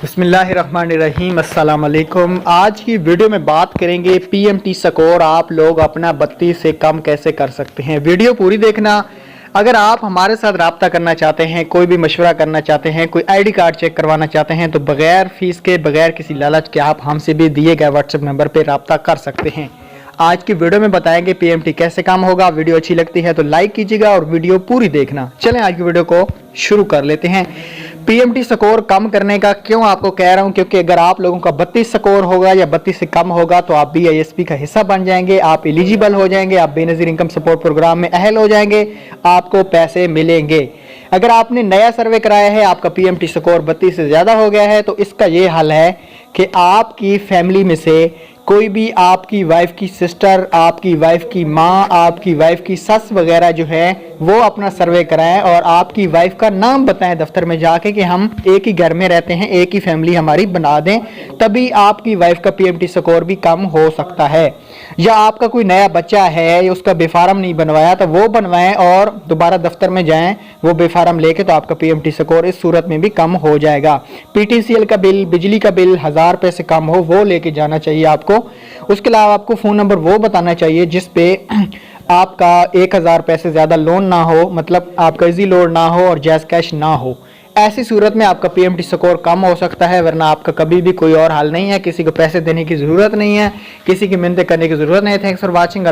बिस्मिल्लाहिर्रहमानिर्रहीम अस्सलाम वालेकुम। आज की वीडियो में बात करेंगे पीएमटी स्कोर आप लोग अपना 32 से कम कैसे कर सकते हैं। वीडियो पूरी देखना। अगर आप हमारे साथ रब्ता करना चाहते हैं, कोई भी मशवरा करना चाहते हैं, कोई आईडी कार्ड चेक करवाना चाहते हैं, तो बगैर फीस के, बगैर किसी लालच के आप हमसे भी दिए गए व्हाट्सएप नंबर पर रब्ता कर सकते हैं। आज की वीडियो में बताएंगे पीएमटी कैसे काम होगा। वीडियो अच्छी लगती है तो लाइक कीजिएगा और वीडियो पूरी देखना। चलें आज की वीडियो को शुरू कर लेते हैं। पीएमटी स्कोर कम करने का क्यों आपको कह रहा हूं, क्योंकि अगर आप लोगों का 32 स्कोर होगा या 32 से कम होगा तो आप बीआईएसपी का हिस्सा बन जाएंगे, आप एलिजिबल हो जाएंगे, आप बेनजीर इनकम सपोर्ट प्रोग्राम में अहल हो जाएंगे, आपको पैसे मिलेंगे। अगर आपने नया सर्वे कराया है, आपका पीएमटी स्कोर 32 से ज्यादा हो गया है, तो इसका ये हल है कि आपकी फैमिली में से कोई भी आपकी वाइफ की सिस्टर, आपकी वाइफ की माँ, आपकी वाइफ की सस वगैरह जो है वो अपना सर्वे कराएं और आपकी वाइफ का नाम बताएं दफ्तर में जाके कि हम एक ही घर में रहते हैं, एक ही फैमिली हमारी बना दें, तभी आपकी वाइफ का पीएमटी स्कोर भी कम हो सकता है। या आपका कोई नया बच्चा है, उसका बेफारम नहीं बनवाया तो वो बनवाएं और दोबारा दफ्तर में जाएं वो बेफारम लेके, तो आपका पीएमटी स्कोर इस सूरत में भी कम हो जाएगा। पीटीसीएल का बिल, बिजली का बिल 1000 रुपए से कम हो वो लेके जाना चाहिए आपको। उसके अलावा आपको फोन नंबर वो बताना चाहिए जिस पे आपका 1000 रुपए से ज्यादा लोन ना हो, मतलब आपका इजी लोन ना हो और जैज कैश ना हो। ऐसी सूरत में आपका पीएमटी स्कोर कम हो सकता है, वरना आपका कभी भी कोई और हल नहीं है। किसी को पैसे देने की जरूरत नहीं है, किसी की मिन्नतें करने की जरूरत नहीं है। Thanks for watching.